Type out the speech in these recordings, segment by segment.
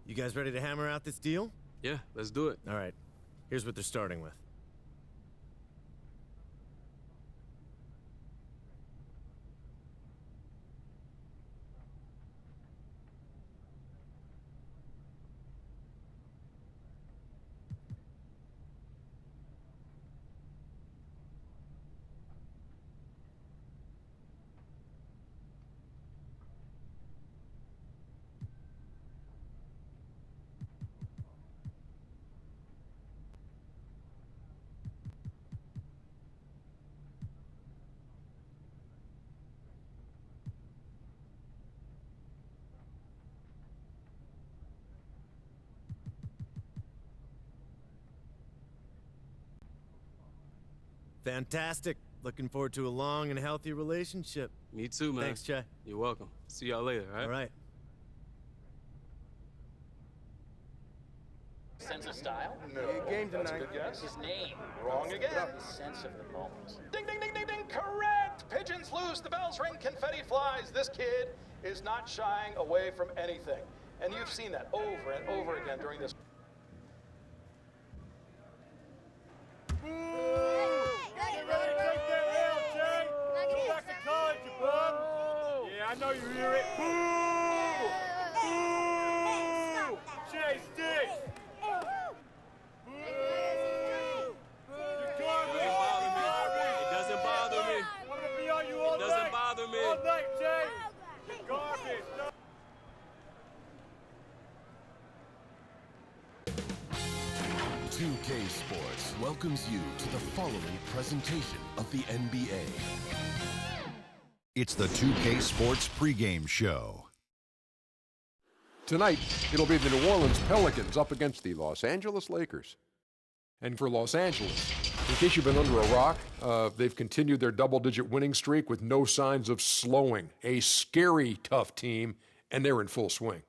You guys ready to hammer out this deal? Yeah, let's do it. All right. Here's what they're starting with. Fantastic. Looking forward to a long and healthy relationship. Me too, man. Thanks, Che. You're welcome. See y'all later, all right? All right. Sense of style? No. Game tonight. That's a good guess. His name? Wrong again. His sense of the moment. Ding, ding, ding, ding, ding. Correct. Pigeons loose. The bells ring. Confetti flies. This kid is not shying away from anything. And you've seen that over and over again during this. Get ready to take that L, Jay. Go back to college, you bum. Yeah, I know you hear it. Boo! Boo! Jay, stick. Boo! You're garbage. It doesn't bother me. I'm gonna be on you all It night. doesn't bother me. All night, Jay. You're garbage. No. 2K Sports welcomes you to the following presentation of the NBA. It's the 2K Sports pregame show. Tonight, it'll be the New Orleans Pelicans up against the Los Angeles Lakers. And for Los Angeles, in case you've been under a rock, they've continued their double-digit winning streak with no signs of slowing. A scary, tough team, and they're in full swing.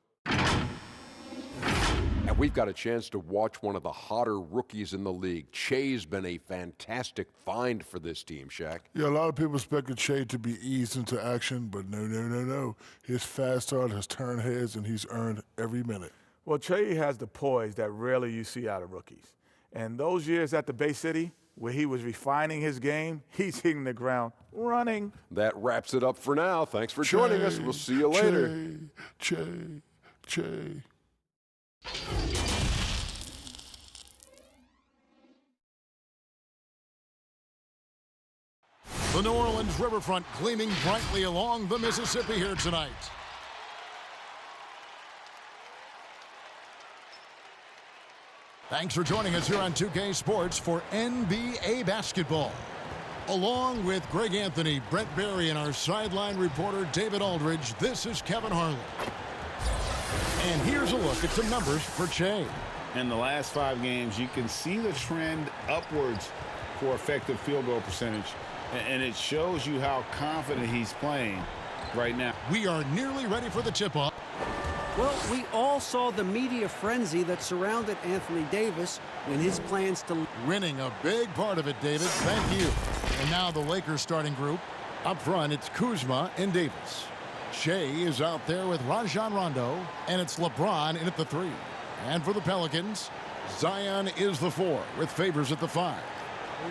And we've got a chance to watch one of the hotter rookies in the league. Che's been a fantastic find for this team, Shaq. Yeah, a lot of people expected Che to be eased into action, but no. His fast start has turned heads, and he's earned every minute. Well, Che has the poise that rarely you see out of rookies. And those years at the Bay City, where he was refining his game, he's hitting the ground running. That wraps it up for now. Thanks for joining us. We'll see you later. Che. The New Orleans riverfront gleaming brightly along the Mississippi here tonight. Thanks for joining us here on 2K Sports for NBA basketball. Along with Greg Anthony, Brent Barry, and our sideline reporter David Aldridge, this is Kevin Harlan. And here's a look at some numbers for Che. In the last 5 games, you can see the trend upwards for effective field goal percentage. And it shows you how confident he's playing right now. We are nearly ready for the tip-off. Well, we all saw the media frenzy that surrounded Anthony Davis when his plans to... Winning a big part of it, David. Thank you. And now the Lakers starting group. Up front, it's Kuzma and Davis. Che is out there with Rajon Rondo, and it's LeBron in at the 3. And for the Pelicans, Zion is the 4 with Favors at the 5.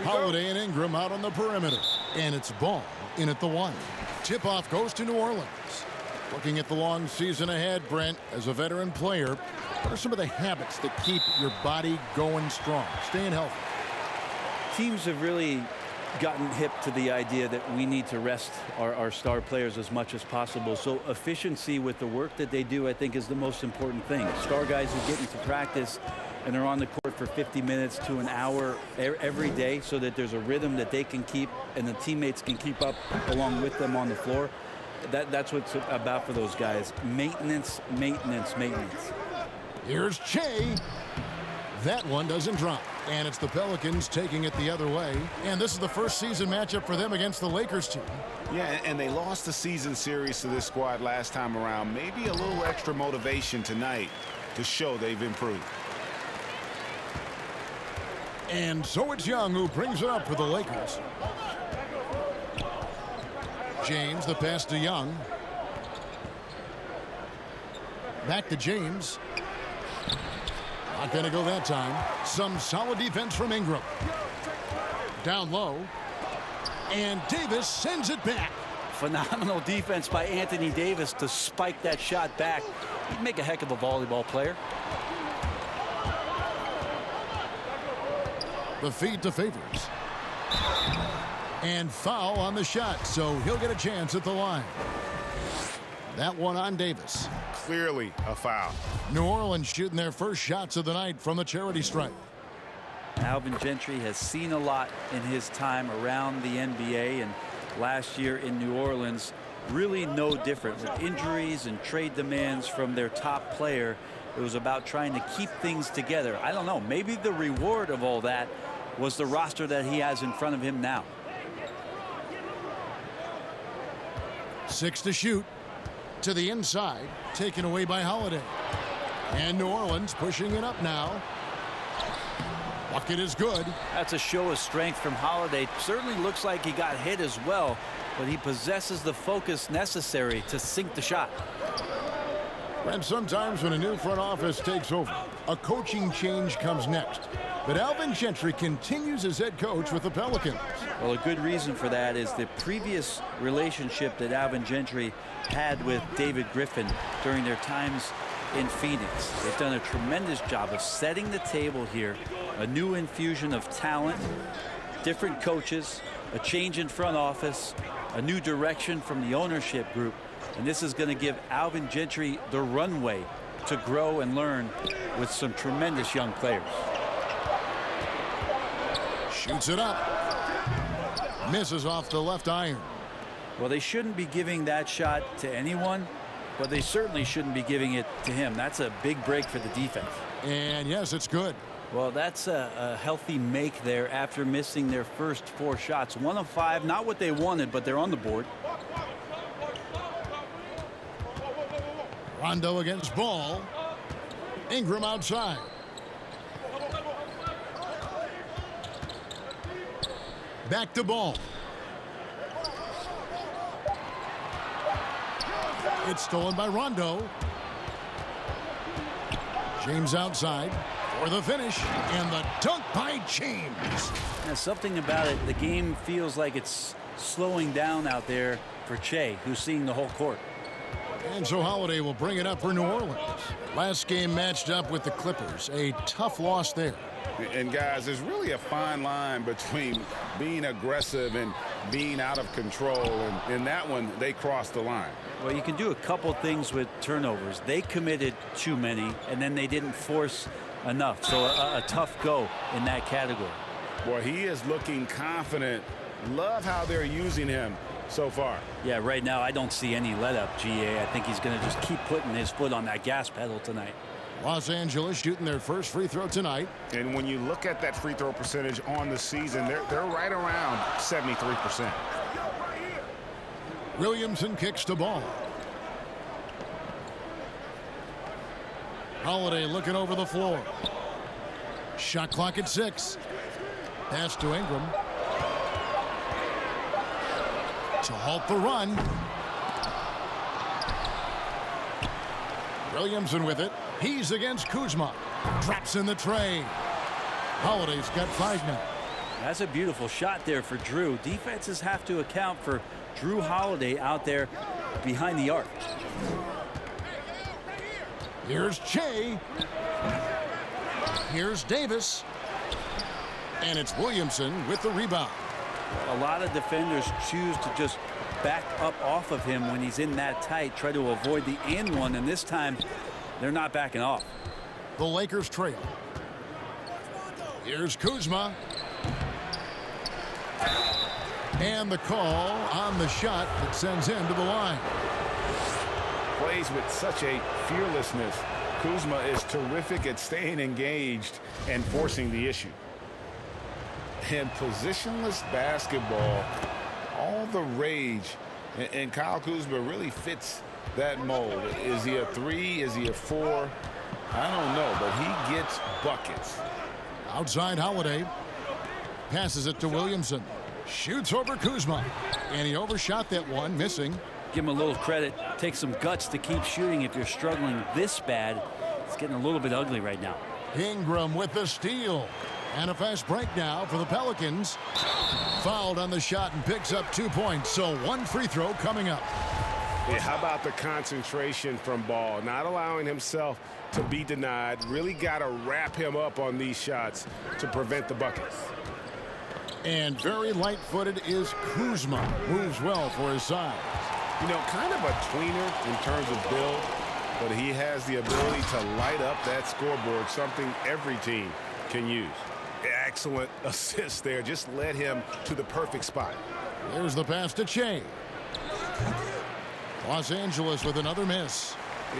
Holiday and Ingram out on the perimeter. And it's Ball in at the 1. Tip-off goes to New Orleans. Looking at the long season ahead, Brent, as a veteran player, what are some of the habits that keep your body going strong, staying healthy? Teams have really gotten hip to the idea that we need to rest our star players as much as possible. So efficiency with the work that they do, I think, is the most important thing. Star guys who get into practice and are on the court for 50 minutes to an hour every day so that there's a rhythm that they can keep and the teammates can keep up along with them on the floor. That's what it's about for those guys. Maintenance. Here's Che. That one doesn't drop. And it's the Pelicans taking it the other way. And this is the first season matchup for them against the Lakers team. Yeah, and they lost the season series to this squad last time around. Maybe a little extra motivation tonight to show they've improved. And so it's Young who brings it up for the Lakers. James, the pass to Young. Back to James. Not going to go that time. Some solid defense from Ingram. Down low. And Davis sends it back. Phenomenal defense by Anthony Davis to spike that shot back. He'd make a heck of a volleyball player. The feed to Favors. And foul on the shot, so he'll get a chance at the line. That one on Davis. Clearly a foul. New Orleans shooting their first shots of the night from the charity stripe. Alvin Gentry has seen a lot in his time around the NBA, and last year in New Orleans, really no different. With injuries and trade demands from their top player, it was about trying to keep things together. I don't know, maybe the reward of all that was the roster that he has in front of him now. 6 to shoot. To the inside, taken away by Holiday. And New Orleans pushing it up now. Bucket is good. That's a show of strength from Holiday. Certainly looks like he got hit as well, but he possesses the focus necessary to sink the shot. And sometimes when a new front office takes over, a coaching change comes next. But Alvin Gentry continues as head coach with the Pelicans. Well, a good reason for that is the previous relationship that Alvin Gentry had with David Griffin during their times in Phoenix. They've done a tremendous job of setting the table here. A new infusion of talent, different coaches, a change in front office, a new direction from the ownership group. And this is going to give Alvin Gentry the runway to grow and learn with some tremendous young players. Shoots it up. Misses off the left iron. Well, they shouldn't be giving that shot to anyone, but they certainly shouldn't be giving it to him. That's a big break for the defense. And yes, it's good. Well, that's a healthy make there after missing their first 4 shots. 1 of 5, not what they wanted, but they're on the board. Rondo against Ball. Ingram outside. Back to Ball. It's stolen by Rondo. James outside for the finish, and the dunk by James. Now, something about it, the game feels like it's slowing down out there for Che, who's seeing the whole court. And so Holiday will bring it up for New Orleans. Last game matched up with the Clippers. A tough loss there. And guys, there's really a fine line between being aggressive and being out of control. And in that one, they crossed the line. Well, you can do a couple things with turnovers. They committed too many, and then they didn't force enough. So a tough go in that category. Boy, he is looking confident. Love how they're using him so far. Yeah, right now I don't see any let up, GA. I think he's going to just keep putting his foot on that gas pedal tonight. Los Angeles shooting their first free throw tonight. And when you look at that free throw percentage on the season, they're right around 73%. Williamson kicks the ball. Holiday looking over the floor. Shot clock at 6. Pass to Ingram. To halt the run. Williamson with it. He's against Kuzma. Drops in the tray. Holiday's got 5 now. That's a beautiful shot there for Drew. Defenses have to account for Drew Holiday out there behind the arc. Here's Che. Here's Davis. And it's Williamson with the rebound. A lot of defenders choose to just back up off of him when he's in that tight, try to avoid the and one, and this time they're not backing off. The Lakers trail. Here's Kuzma. And the call on the shot that sends him to the line. Plays with such a fearlessness. Kuzma is terrific at staying engaged and forcing the issue. And positionless basketball, all the rage, and Kyle Kuzma really fits that mold. Is he a 3? Is he a 4? I don't know, but he gets buckets. Outside Holiday. Passes it to Williamson. Shoots over Kuzma. And he overshot that one, missing. Give him a little credit. Take some guts to keep shooting if you're struggling this bad. It's getting a little bit ugly right now. Ingram with the steal. And a fast break now for the Pelicans. Fouled on the shot and picks up 2 points. So one free throw coming up. Yeah, how about the concentration from Ball? Not allowing himself to be denied. Really got to wrap him up on these shots to prevent the buckets. And very light-footed is Kuzma. Moves well for his size. You know, kind of a tweener in terms of build, but he has the ability to light up that scoreboard, something every team can use. Excellent assist there. Just led him to the perfect spot. There's the pass to Shea. Los Angeles with another miss.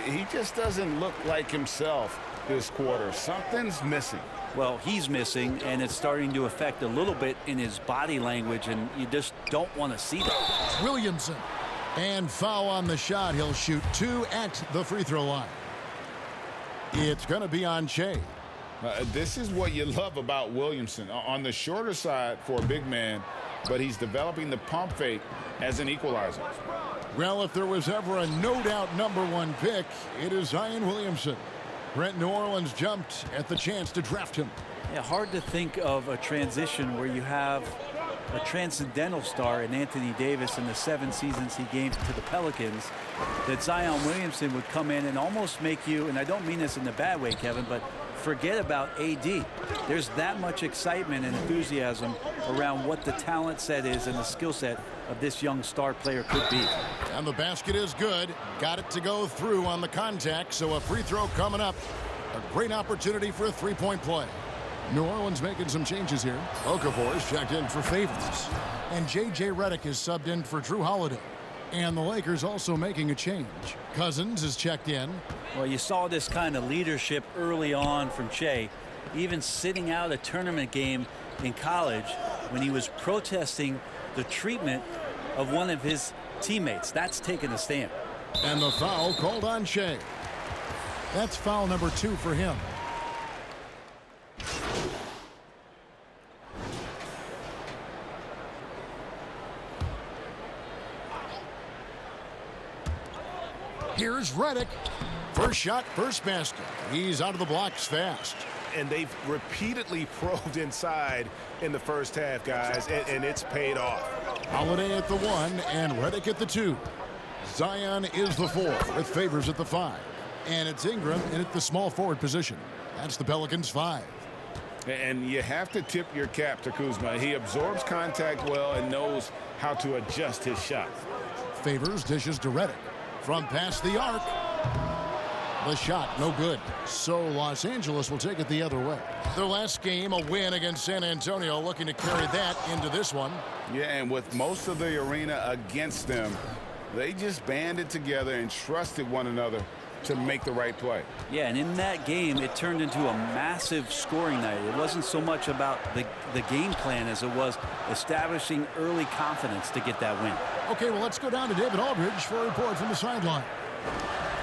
He just doesn't look like himself this quarter. Something's missing. Well, he's missing, and it's starting to affect a little bit in his body language, and you just don't want to see that. Williamson. And foul on the shot. He'll shoot 2 at the free throw line. It's going to be on Shea. This is what you love about Williamson. On the shorter side for a big man, but he's developing the pump fake as an equalizer. Well, if there was ever a no-doubt #1 pick, it is Zion Williamson. Brent New Orleans jumped at the chance to draft him. Yeah, hard to think of a transition where you have a transcendental star in Anthony Davis in the 7 seasons he gave to the Pelicans, that Zion Williamson would come in and almost make you, and I don't mean this in a bad way, Kevin, but forget about AD. There's that much excitement and enthusiasm around what the talent set is and the skill set of this young star player could be. And the basket is good. Got it to go through on the contact, so a free throw coming up. A great opportunity for a three-point play. New Orleans making some changes here. Okafor is checked in for Favors. And J.J. Redick is subbed in for Drew Holiday. And the Lakers also making a change. Cousins is checked in. Well, you saw this kind of leadership early on from Shea, even sitting out a tournament game in college when he was protesting the treatment of one of his teammates. That's taking a stand. And the foul called on Shea. That's foul number 2 for him. Here's Redick. First shot, first basket. He's out of the blocks fast. And they've repeatedly probed inside in the first half, guys, and it's paid off. Holiday at the 1 and Redick at the 2. Zion is the 4 with Favors at the 5. And it's Ingram in at the small forward position. That's the Pelicans' 5. And you have to tip your cap to Kuzma. He absorbs contact well and knows how to adjust his shot. Favors dishes to Redick. From past the arc. The shot, no good. So Los Angeles will take it the other way. Their last game, a win against San Antonio, looking to carry that into this one. Yeah, and with most of the arena against them, they just banded together and trusted one another to make the right play. Yeah, and in that game, it turned into a massive scoring night. It wasn't so much about the game plan as it was establishing early confidence to get that win. Okay, well, let's go down to David Aldridge for a report from the sideline.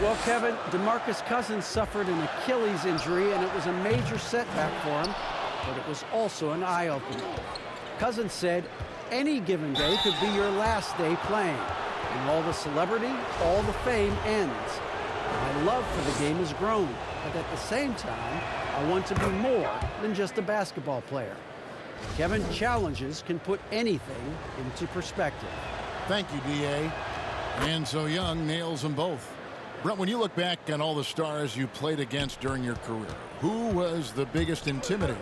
Well, Kevin, DeMarcus Cousins suffered an Achilles injury, and it was a major setback for him, but it was also an eye-opener. Cousins said, any given day could be your last day playing, and all the celebrity, all the fame ends. My love for the game has grown, but at the same time, I want to be more than just a basketball player. Kevin, challenges can put anything into perspective. Thank you, D.A. And so Young nails them both. Brent, when you look back on all the stars you played against during your career, who was the biggest intimidator?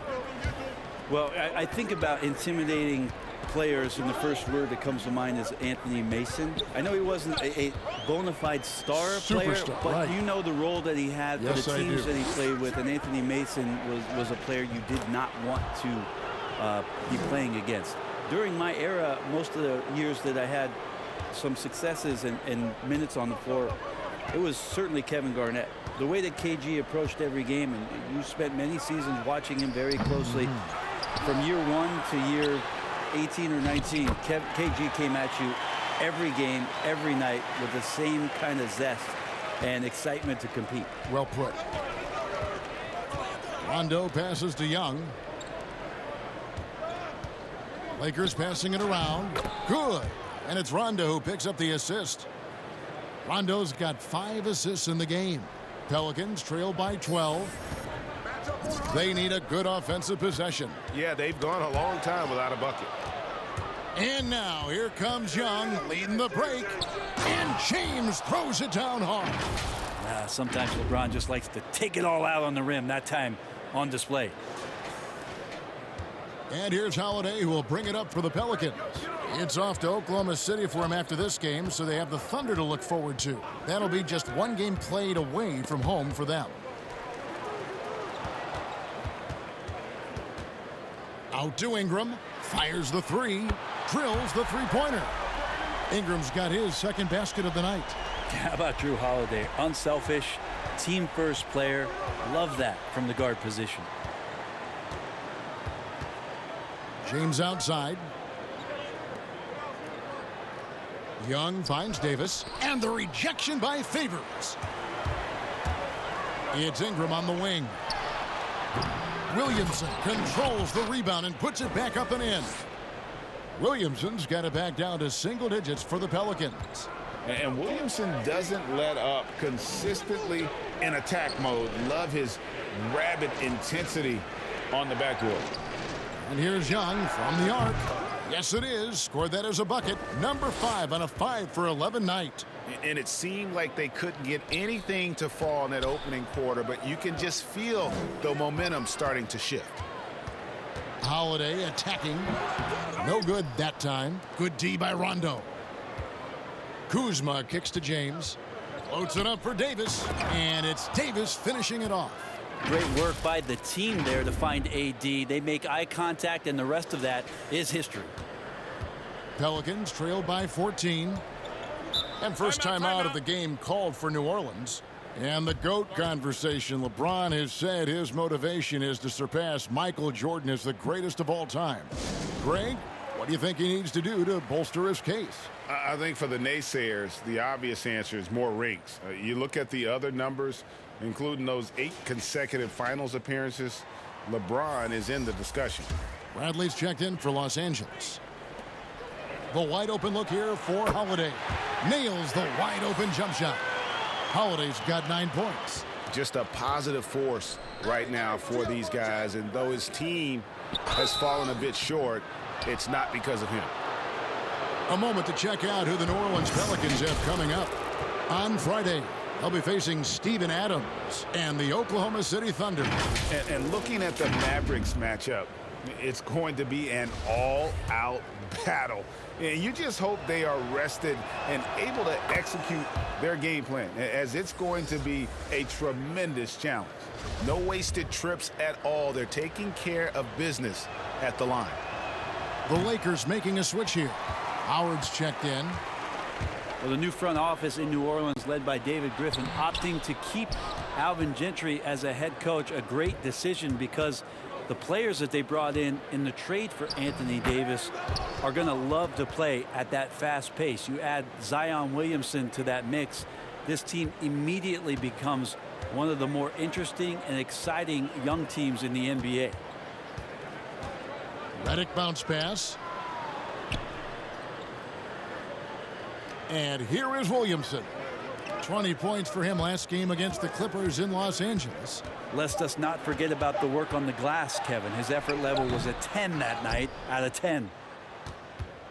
Well, I think about intimidating players, and the first word that comes to mind is Anthony Mason. I know he wasn't a bona fide star player, but right. You know the role that he had for the teams that he played with, and Anthony Mason was a player you did not want to be playing against. During my era, most of the years that I had some successes and minutes on the floor, it was certainly Kevin Garnett. The way that KG approached every game, and you spent many seasons watching him very closely, from year 1 to year 18 or 19, KG came at you every game, every night with the same kind of zest and excitement to compete. Well put. Rondo passes to Young. Lakers passing it around. Good. And it's Rondo who picks up the assist. Rondo's got 5 assists in the game. Pelicans trail by 12. They need a good offensive possession. Yeah, they've gone a long time without a bucket. And now here comes Young leading the break. And James throws it down hard. Sometimes LeBron just likes to take it all out on the rim, that time on display. And here's Holiday, who will bring it up for the Pelicans. It's off to Oklahoma City for him after this game, so they have the Thunder to look forward to. That'll be just one game played away from home for them. Out to Ingram, fires the three, drills the three-pointer. Ingram's got his second basket of the night. How about Drew Holiday? Unselfish, team-first player. Love that from the guard position. James outside. Young finds Davis, and the rejection by Favors. It's Ingram on the wing. Williamson controls the rebound and puts it back up and in. Williamson's got it back down to single digits for the Pelicans. And Williamson doesn't let up, consistently in attack mode. Love his rabid intensity on the backboard. And here's Young from the arc. Yes, it is. Scored that as a bucket. Number 5 on a 5-for-11 night. And it seemed like they couldn't get anything to fall in that opening quarter, but you can just feel the momentum starting to shift. Holiday attacking. No good that time. Good D by Rondo. Kuzma kicks to James. Floats it up for Davis. And it's Davis finishing it off. Great work by the team there to find AD. They make eye contact, and the rest of that is history. Pelicans trailed by 14. And first time out of the game called for New Orleans. And the GOAT conversation. LeBron has said his motivation is to surpass Michael Jordan as the greatest of all time. Greg, what do you think he needs to do to bolster his case? I think for the naysayers, the obvious answer is more rings. You look at the other numbers, including those 8 consecutive finals appearances, LeBron is in the discussion. Bradley's checked in for Los Angeles. The wide open look here for Holiday. Nails the wide open jump shot. Holiday's got 9 points. Just a positive force right now for these guys, and though his team has fallen a bit short, it's not because of him. A moment to check out who the New Orleans Pelicans have coming up. On Friday, they'll be facing Steven Adams and the Oklahoma City Thunder. And looking at the Mavericks matchup, it's going to be an all-out battle. And you just hope they are rested and able to execute their game plan, as it's going to be a tremendous challenge. No wasted trips at all. They're taking care of business at the line. The Lakers making a switch here. Howard's checked in. Well, the new front office in New Orleans, led by David Griffin, opting to keep Alvin Gentry as a head coach. A great decision, because the players that they brought in the trade for Anthony Davis are going to love to play at that fast pace. You add Zion Williamson to that mix, this team immediately becomes one of the more interesting and exciting young teams in the NBA. Redick bounce pass. And here is Williamson. 20 points for him last game against the Clippers in Los Angeles. Lest us not forget about the work on the glass, Kevin. His effort level was a 10 that night out of 10.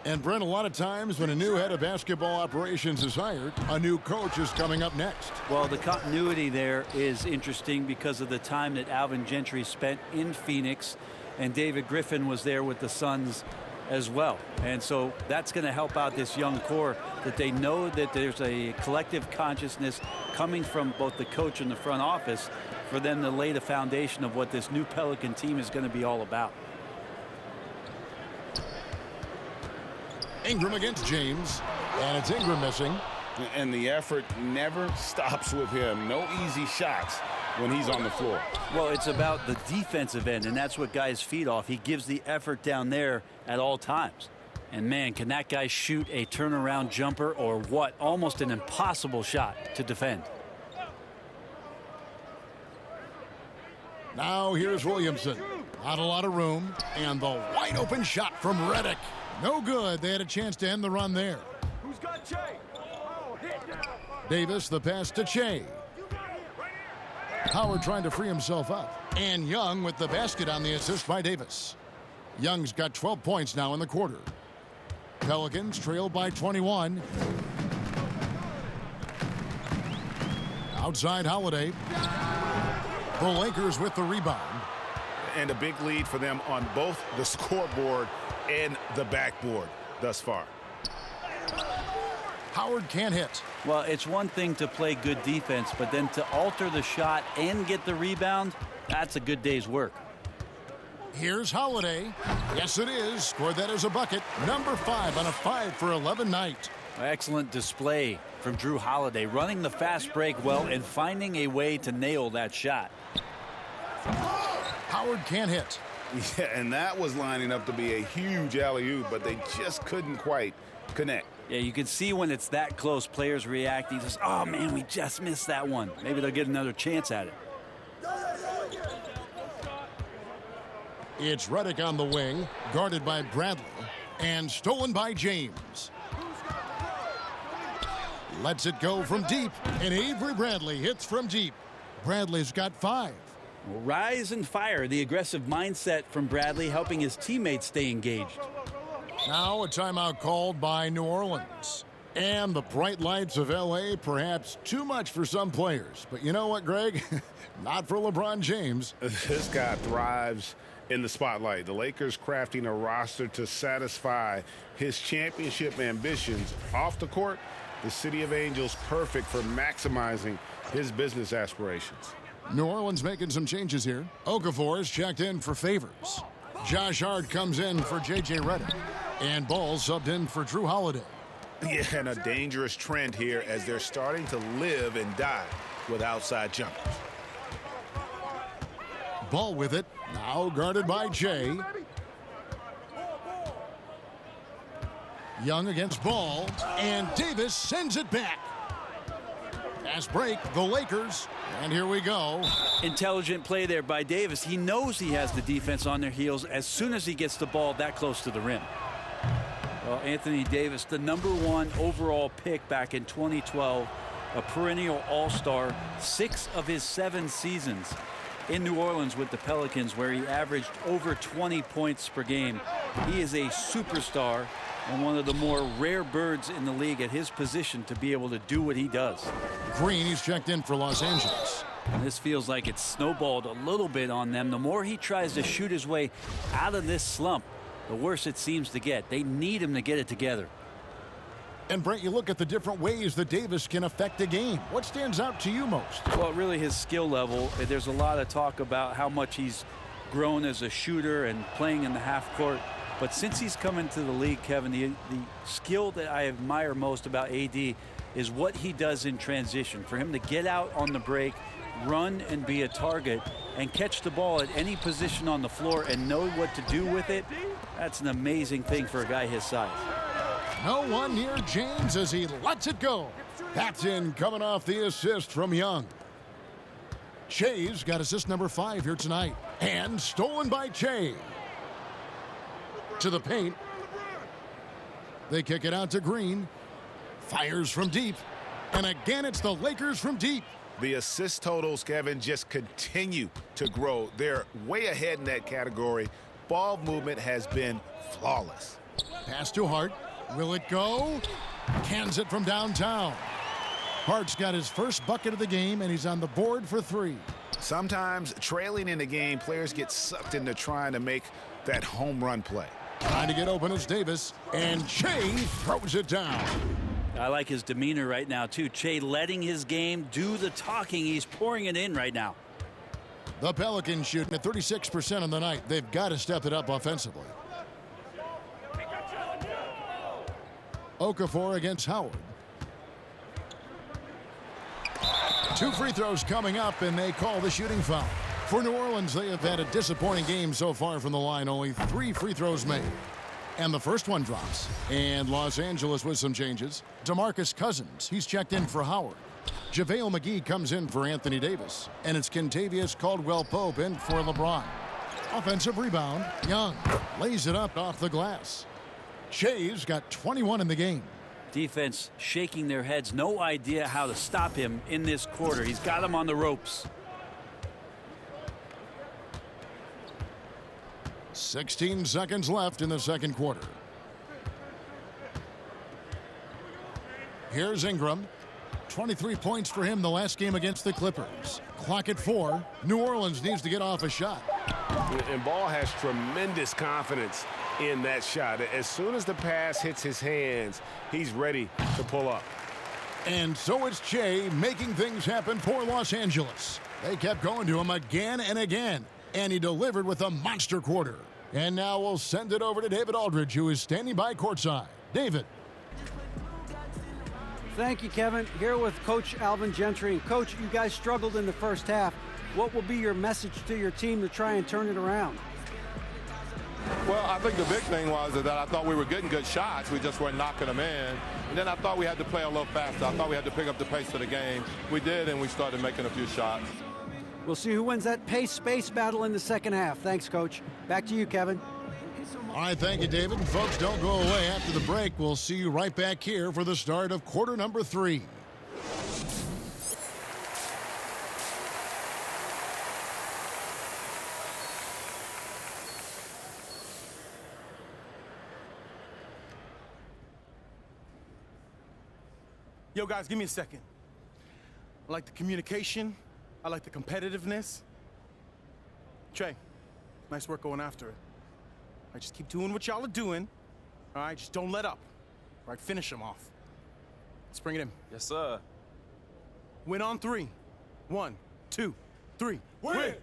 And Brent, a lot of times when a new head of basketball operations is hired, a new coach is coming up next. Well, the continuity there is interesting because of the time that Alvin Gentry spent in Phoenix, and David Griffin was there with the Suns as well. And so that's going to help out this young core, that they know that there's a collective consciousness coming from both the coach and the front office for them to lay the foundation of what this new Pelican team is going to be all about. Ingram against James, and it's Ingram missing. And the effort never stops with him. No easy shots when he's on the floor. Well, it's about the defensive end, and that's what guys feed off. He gives the effort down there at all times. And man, can that guy shoot a turnaround jumper or what? Almost an impossible shot to defend. Now here's Williamson. Not a lot of room, and the wide open shot from Redick. No good. They had a chance to end the run there. Who's got Che? Oh, hit down. Davis, the pass to Che. Howard trying to free himself up. And Young with the basket on the assist by Davis. Young's got 12 points now in the quarter. Pelicans trail by 21. Outside Holiday. The Lakers with the rebound. And a big lead for them on both the scoreboard and the backboard thus far. Howard can't hit. Well, it's one thing to play good defense, but then to alter the shot and get the rebound, that's a good day's work. Here's Holiday. Yes, it is. Scored that as a bucket. Number 5 on a 5 for 11 night. Excellent display from Drew Holiday, running the fast break well and finding a way to nail that shot. Howard can't hit. Yeah, and that was lining up to be a huge alley-oop, but they just couldn't quite connect. Yeah, you can see when it's that close, players reacting. Just, oh, man, we just missed that one. Maybe they'll get another chance at it. It's Redick on the wing, guarded by Bradley, and stolen by James. Lets it go from deep, and Avery Bradley hits from deep. Bradley's got 5. Rise and fire, the aggressive mindset from Bradley, helping his teammates stay engaged. Now a timeout called by New Orleans. And the bright lights of L.A. perhaps too much for some players. But you know what, Greg? Not for LeBron James. This guy thrives in the spotlight. The Lakers crafting a roster to satisfy his championship ambitions. Off the court, the City of Angels perfect for maximizing his business aspirations. New Orleans making some changes here. Okafor is checked in for Favors. Josh Hart comes in for J.J. Redick. And Ball subbed in for Drew Holiday. Yeah, and a dangerous trend here as they're starting to live and die with outside jumpers. Ball with it. Now guarded by Jay. Young against Ball. And Davis sends it back. Fast break, the Lakers. And here we go. Intelligent play there by Davis. He knows he has the defense on their heels as soon as he gets the ball that close to the rim. Well, Anthony Davis, the #1 overall pick back in 2012, a perennial all-star, 6 of his 7 seasons in New Orleans with the Pelicans, where he averaged over 20 points per game. He is a superstar and one of the more rare birds in the league at his position to be able to do what he does. Green, he's checked in for Los Angeles. And this feels like it's snowballed a little bit on them. The more he tries to shoot his way out of this slump, the worse it seems to get. They need him to get it together. And Brent, you look at the different ways that Davis can affect a game. What stands out to you most? Well, really his skill level. There's a lot of talk about how much he's grown as a shooter and playing in the half court. But since he's come into the league, Kevin, the skill that I admire most about AD is what he does in transition. For him to get out on the break, run and be a target, and catch the ball at any position on the floor and know what to do with it, that's an amazing thing for a guy his size. No one near James as he lets it go. That's in coming off the assist from Young. Che's got assist number 5 here tonight. And stolen by Che. To the paint. They kick it out to Green. Fires from deep. And again, it's the Lakers from deep. The assist totals, Kevin, just continue to grow. They're way ahead in that category. Ball movement has been flawless. Pass to Hart. Will it go? Cans it from downtown. Hart's got his first bucket of the game, and he's on the board for 3. Sometimes trailing in the game, players get sucked into trying to make that home run play. Trying to get open is Davis, and Che throws it down. I like his demeanor right now, too. Che letting his game do the talking. He's pouring it in right now. The Pelicans shooting at 36% on the night. They've got to step it up offensively. Okafor against Howard. 2 free throws coming up, and they call the shooting foul. For New Orleans, they have had a disappointing game so far from the line. Only 3 free throws made. And the first one drops. And Los Angeles with some changes. DeMarcus Cousins, he's checked in for Howard. JaVale McGee comes in for Anthony Davis. And it's Kentavious Caldwell-Pope in for LeBron. Offensive rebound. Young lays it up off the glass. Che's got 21 in the game. Defense shaking their heads. No idea how to stop him in this quarter. He's got him on the ropes. 16 seconds left in the second quarter. Here's Ingram. 23 points for him the last game against the Clippers. Clock at 4. New Orleans needs to get off a shot. And Ball has tremendous confidence in that shot. As soon as the pass hits his hands, he's ready to pull up. And so it's Che making things happen for Los Angeles. They kept going to him again and again, and he delivered with a monster quarter. And now we'll send it over to David Aldridge, who is standing by courtside. David. Thank you, Kevin. Here with Coach Alvin Gentry. And Coach, you guys struggled in the first half. What will be your message to your team to try and turn it around? Well, I think the big thing was that I thought we were getting good shots. We just weren't knocking them in. And then I thought we had to play a little faster. I thought we had to pick up the pace of the game. We did, and we started making a few shots. We'll see who wins that pace-space battle in the second half. Thanks, Coach. Back to you, Kevin. All right, thank you, David. And folks, don't go away. After the break, we'll see you right back here for the start of quarter number 3. Yo, guys, give me a second. I like the communication. I like the competitiveness. Trey, nice work going after it. All right, just keep doing what y'all are doing. All right, just don't let up. All right, finish them off. Let's bring it in. Yes, sir. Win on 3. 1, 2, 3. Win!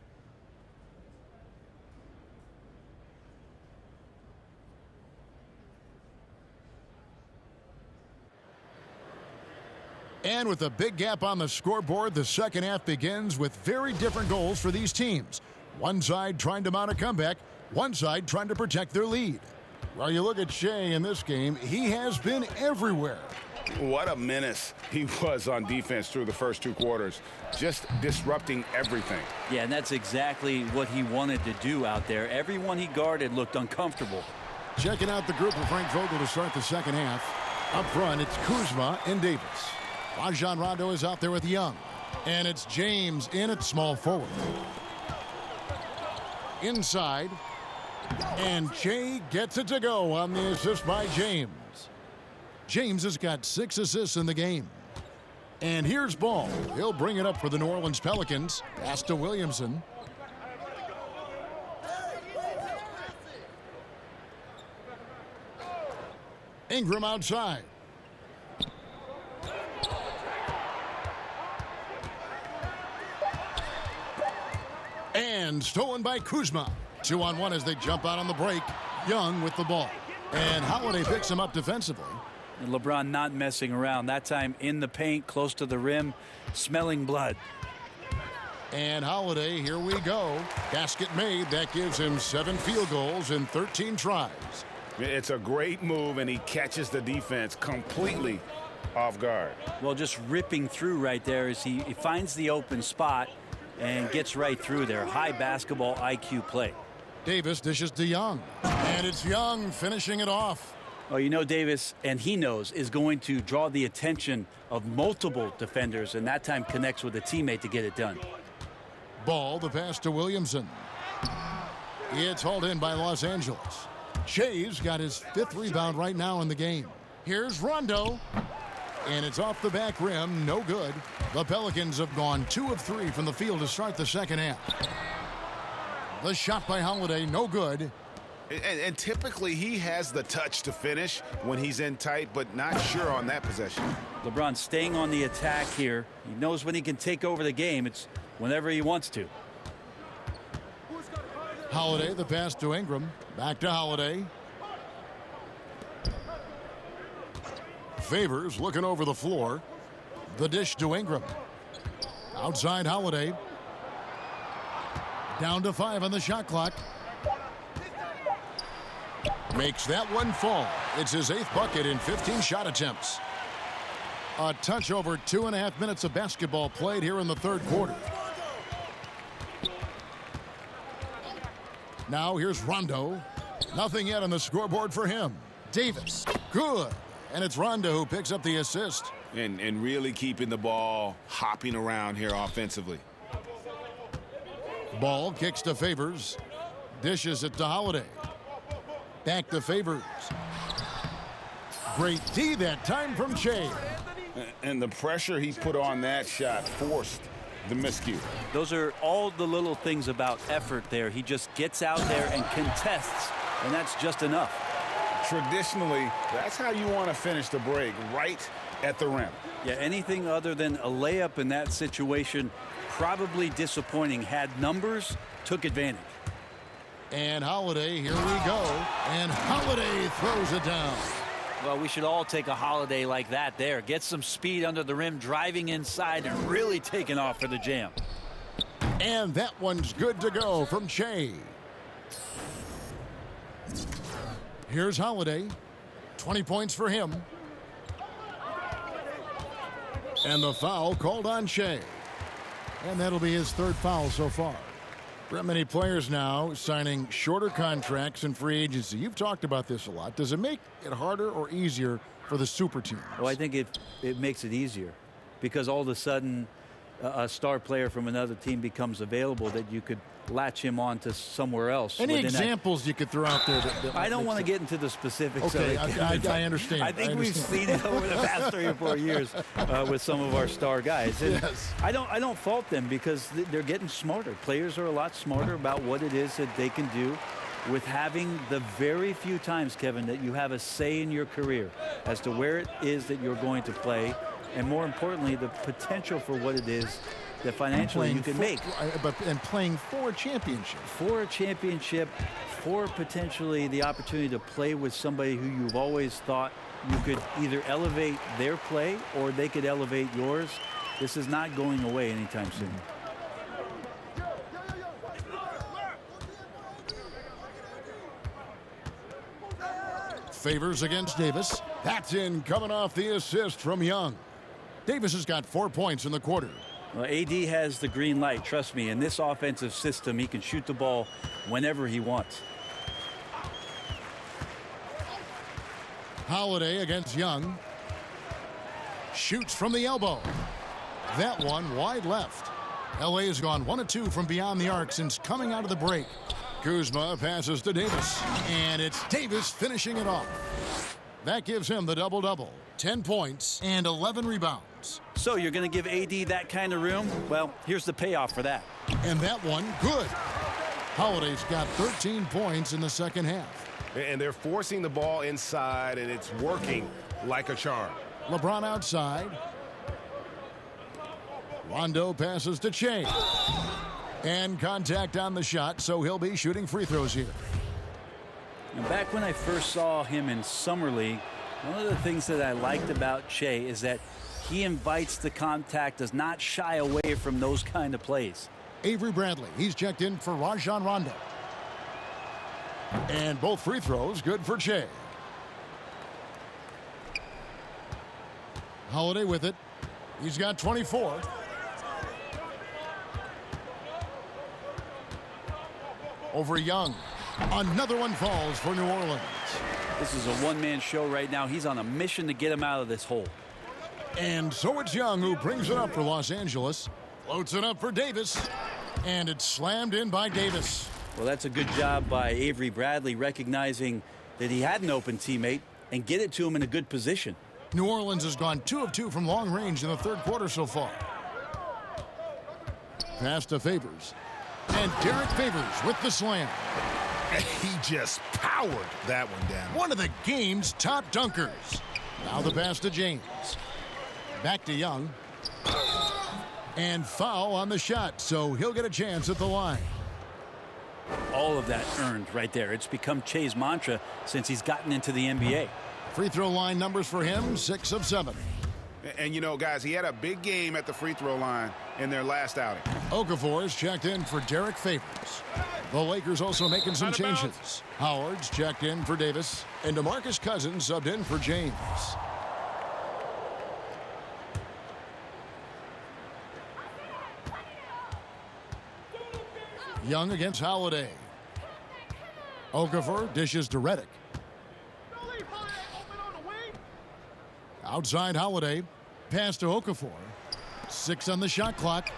And with a big gap on the scoreboard, the second half begins with very different goals for these teams. One side trying to mount a comeback, one side trying to protect their lead. Well, you look at Shea in this game, he has been everywhere. What a menace he was on defense through the first 2 quarters, just disrupting everything. Yeah, and that's exactly what he wanted to do out there. Everyone he guarded looked uncomfortable. Checking out the group of Frank Vogel to start the second half. Up front, it's Kuzma and Davis. Rajon Rondo is out there with Young. And it's James in at small forward. Inside. And Che gets it to go on the assist by James. James has got 6 assists in the game. And here's Ball. He'll bring it up for the New Orleans Pelicans. Pass to Williamson. Ingram outside. And stolen by Kuzma. 2-on-1 as they jump out on the break. Young with the ball. And Holiday picks him up defensively. And LeBron not messing around. That time in the paint, close to the rim, smelling blood. And Holiday, here we go. Basket made. That gives him 7 field goals in 13 tries. It's a great move, and he catches the defense completely off guard. Well, just ripping through right there as he finds the open spot and gets right through there. High basketball IQ play. Davis dishes to Young. And it's Young finishing it off. Oh, you know, Davis, and he knows, is going to draw the attention of multiple defenders, and that time connects with a teammate to get it done. Ball, the pass to Williamson. It's hauled in by Los Angeles. Che's got his 5th rebound right now in the game. Here's Rondo. And it's off the back rim, no good. The Pelicans have gone 2 of 3 from the field to start the second half. The shot by Holiday, no good. And typically he has the touch to finish when he's in tight, but not sure on that possession. LeBron staying on the attack here. He knows when he can take over the game. It's whenever he wants to. Holiday, the pass to Ingram. Back to Holiday. Favors looking over the floor. The dish to Ingram. Outside Holiday. Down to 5 on the shot clock. Makes that one fall. It's his 8th bucket in 15 shot attempts. A touch over 2.5 minutes of basketball played here in the third quarter. Now here's Rondo. Nothing yet on the scoreboard for him. Davis. Good. And it's Rondo who picks up the assist. And really keeping the ball hopping around here offensively. Ball kicks to Favors. Dishes it to Holiday. Back to Favors. Great D that time from Che. And the pressure he put on that shot forced the miscue. Those are all the little things about effort there. He just gets out there and contests, and that's just enough. Traditionally, that's how you want to finish the break, right at the rim. Yeah, anything other than a layup in that situation, probably disappointing. Had numbers, took advantage. And Holiday, here we go. And Holiday throws it down. Well, we should all take a Holiday like that there. Get some speed under the rim, driving inside, and really taking off for the jam. And that one's good to go from Che. Here's Holiday. 20 points for him. And the foul called on Che. And that'll be his third foul so far. Many players now signing shorter contracts in free agency. You've talked about this a lot. Does it make it harder or easier for the super teams? Well, I think it makes it easier because all of a sudden a star player from another team becomes available that you could latch him on to somewhere else. Any examples you could throw out there? I don't want to get into the specifics of it. I understand. I think we've seen it over the past 3 or 4 years with some of our star guys. And yes. I don't fault them because they're getting smarter. Players are a lot smarter about what it is that they can do with having the very few times, Kevin, that you have a say in your career as to where it is that you're going to play, and more importantly, the potential for what it is that financially you can make. And playing for a championship. For a championship, for potentially the opportunity to play with somebody who you've always thought you could either elevate their play or they could elevate yours. This is not going away anytime soon. Favors against Davis. That's in, coming off the assist from Young. Davis has got 4 points in the quarter. Well, AD has the green light, trust me. In this offensive system, he can shoot the ball whenever he wants. Holiday against Young. Shoots from the elbow. That one wide left. LA has gone 1 of 2 from beyond the arc since coming out of the break. Kuzma passes to Davis, and it's Davis finishing it off. That gives him the double-double. 10 points and 11 rebounds. So you're going to give AD that kind of room? Well, here's the payoff for that. And that one, good. Holiday's got 13 points in the second half. And they're forcing the ball inside, and it's working like a charm. LeBron outside. Rondo passes to Che. And contact on the shot, so he'll be shooting free throws here. And back when I first saw him in Summer League, one of the things that I liked about Che is that he invites the contact, does not shy away from those kind of plays. Avery Bradley, he's checked in for Rajon Rondo. And both free throws good for Che. Holiday with it. He's got 24. Over Young. Another one falls for New Orleans. This is a one-man show right now. He's on a mission to get him out of this hole. And so it's Young who brings it up for Los Angeles. Floats it up for Davis. And it's slammed in by Davis. Well, that's a good job by Avery Bradley recognizing that he had an open teammate and get it to him in a good position. New Orleans has gone 2 of 2 from long range in the third quarter so far. Pass to Favors. And Derek Favors with the slam. He just powered that one down. One of the game's top dunkers. Now the pass to James. Back to Young. And foul on the shot, so he'll get a chance at the line. All of that earned right there. It's become Che's mantra since he's gotten into the NBA. Free throw line numbers for him, 6 of 7. And, you know, guys, he had a big game at the free throw line in their last outing. Okafor is checked in for Derek Favors. The Lakers also making some changes. Howard's checked in for Davis, and DeMarcus Cousins subbed in for James. Young against Holiday. Okafor dishes to Redick. Outside Holiday. Pass to Okafor. 6 on the shot clock.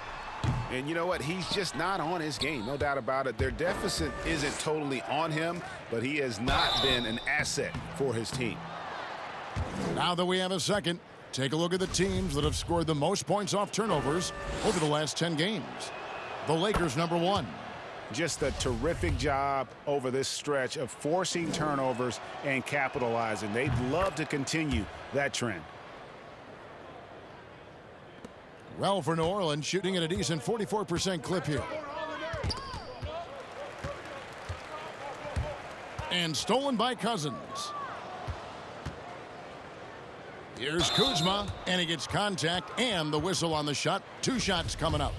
And you know what? He's just not on his game, no doubt about it. Their deficit isn't totally on him, but he has not been an asset for his team. Now that we have a second, take a look at the teams that have scored the most points off turnovers over the last 10 games. The Lakers, number 1. Just a terrific job over this stretch of forcing turnovers and capitalizing. They'd love to continue that trend. Well, for New Orleans, shooting at a decent 44% clip here. And stolen by Cousins. Here's Kuzma, and he gets contact and the whistle on the shot. 2 shots coming up.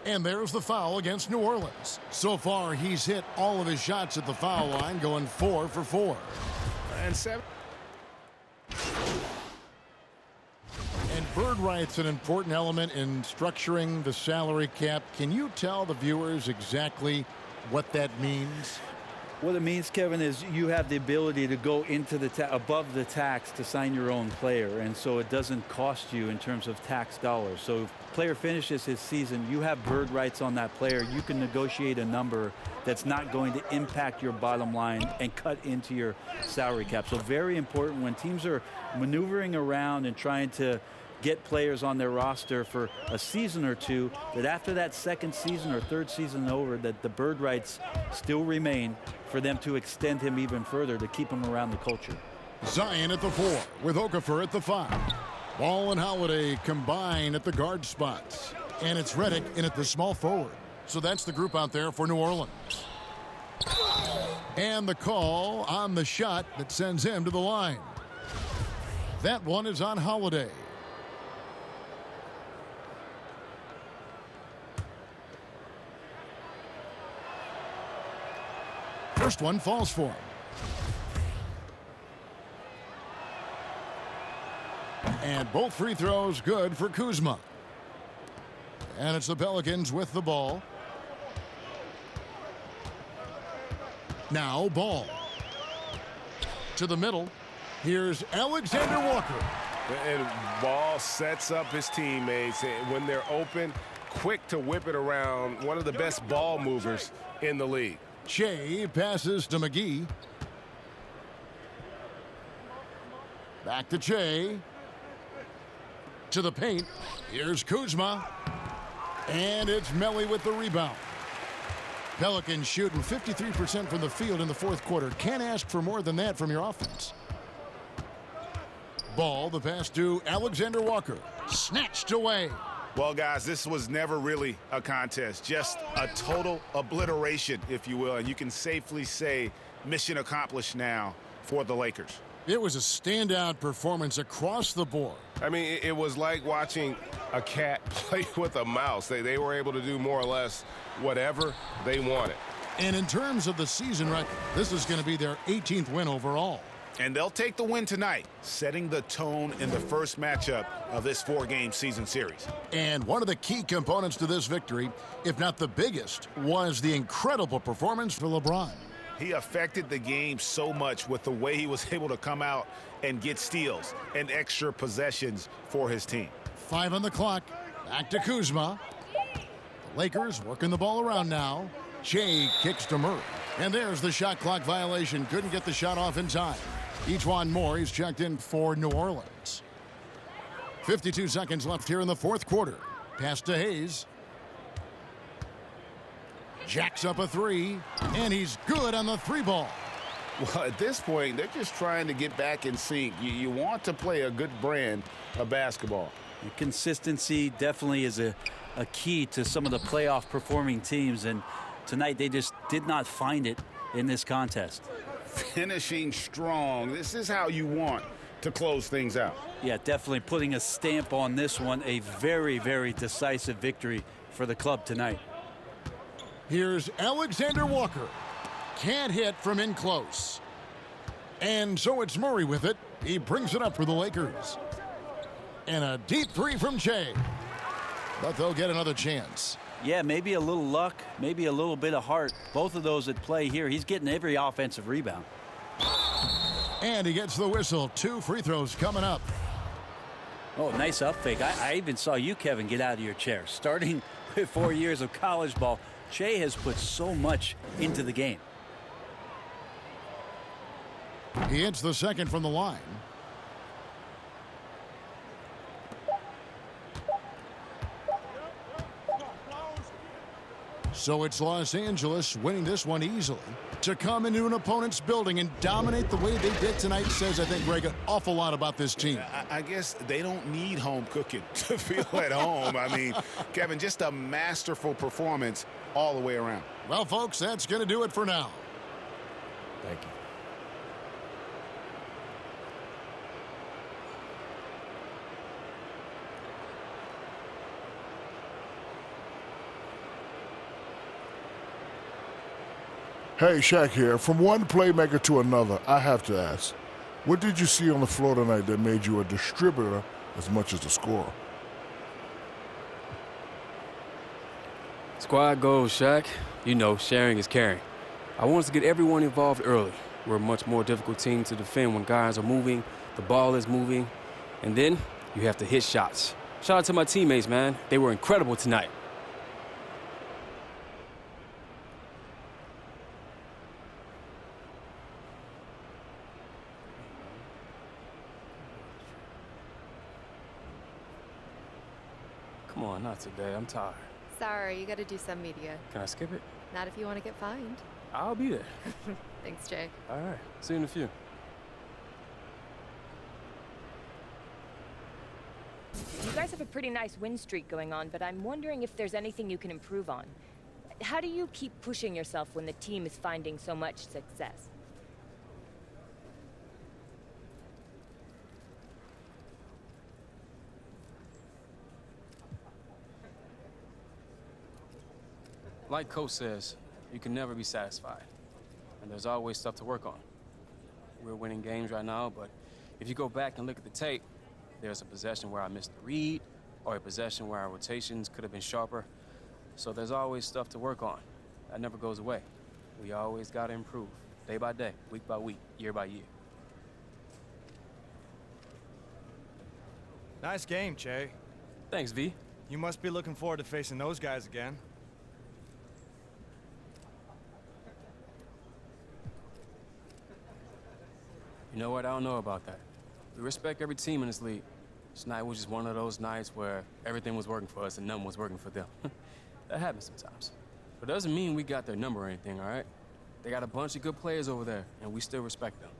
And there's the foul against New Orleans. So far, he's hit all of his shots at the foul line, going 4 for 4. And 7. And bird rights an important element in structuring the salary cap. Can you tell the viewers exactly what that means? What it means, Kevin, is you have the ability to go into the above the tax to sign your own player, and so it doesn't cost you in terms of tax dollars. So if a player finishes his season, you have bird rights on that player. You can negotiate a number that's not going to impact your bottom line and cut into your salary cap. So very important when teams are maneuvering around and trying to get players on their roster for a season or two, that after that second season or third season over, that the bird rights still remain for them to extend him even further to keep him around the culture. Zion at the 4 with Okafor at the 5. Ball and Holiday combine at the guard spots. And it's Redick in at the small forward. So that's the group out there for New Orleans. And the call on the shot that sends him to the line. That one is on Holiday. First one falls for him. And both free throws good for Kuzma. And it's the Pelicans with the ball. Now Ball. To the middle. Here's Alexander Walker. And Ball sets up his teammates when they're open, quick to whip it around. One of the best ball movers in the league. Shea passes to McGee. Back to Shea. To the paint. Here's Kuzma. And it's Melly with the rebound. Pelicans shooting 53% from the field in the fourth quarter. Can't ask for more than that from your offense. Ball, the pass to Alexander Walker. Snatched away. Well, guys, this was never really a contest, just a total obliteration, if you will, and you can safely say mission accomplished now for the Lakers. It was a standout performance across the board. I mean, it was like watching a cat play with a mouse. They were able to do more or less whatever they wanted. And in terms of the season record, this is going to be their 18th win overall. And they'll take the win tonight, setting the tone in the first matchup of this 4-game season series. And one of the key components to this victory, if not the biggest, was the incredible performance for LeBron. He affected the game so much with the way he was able to come out and get steals and extra possessions for his team. 5 on the clock. Back to Kuzma. The Lakers working the ball around now. Shea kicks to Murray. And there's the shot clock violation. Couldn't get the shot off in time. Ejuan Moore, he's checked in for New Orleans. 52 seconds left here in the fourth quarter. Pass to Hayes. Jacks up a 3, and he's good on the 3-ball. Well, at this point, they're just trying to get back in sync. You want to play a good brand of basketball. And consistency definitely is a key to some of the playoff performing teams, and tonight they just did not find it in this contest. Finishing strong. This is how you want to close things out. Yeah, definitely putting a stamp on this one. A very, very decisive victory for the club tonight. Here's Alexander Walker. Can't hit from in close. And so it's Murray with it. He brings it up for the Lakers. And a deep 3 from Shea. But they'll get another chance. Yeah, maybe a little luck, maybe a little bit of heart. Both of those at play here. He's getting every offensive rebound. And he gets the whistle. 2 free throws coming up. Oh, nice up fake. I even saw you, Kevin, get out of your chair. Starting 4 years of college ball, Che has put so much into the game. He hits the second from the line. So it's Los Angeles winning this one easily. To come into an opponent's building and dominate the way they did tonight says, I think, Greg, an awful lot about this team. I guess they don't need home cooking to feel at home. I mean, Kevin, just a masterful performance all the way around. Well, folks, that's going to do it for now. Thank you. Hey, Shaq here. From one playmaker to another, I have to ask, what did you see on the floor tonight that made you a distributor as much as a scorer? Squad goals, Shaq. You know, sharing is caring. I want us to get everyone involved early. We're a much more difficult team to defend when guys are moving, the ball is moving, and then you have to hit shots. Shout out to my teammates, man. They were incredible tonight. Come on, not today. I'm tired. Sorry, you gotta do some media. Can I skip it? Not if you want to get fined. I'll be there. Thanks, Jay. All right. See you in a few. You guys have a pretty nice win streak going on, but I'm wondering if there's anything you can improve on. How do you keep pushing yourself when the team is finding so much success? Like Coach says, you can never be satisfied. And there's always stuff to work on. We're winning games right now, but if you go back and look at the tape, there's a possession where I missed the read, or a possession where our rotations could have been sharper. So there's always stuff to work on. That never goes away. We always got to improve, day by day, week by week, year by year. Nice game, Che. Thanks, V. You must be looking forward to facing those guys again. You know what? I don't know about that. We respect every team in this league. Tonight was just one of those nights where everything was working for us and nothing was working for them. That happens sometimes. But it doesn't mean we got their number or anything, all right? They got a bunch of good players over there, and we still respect them.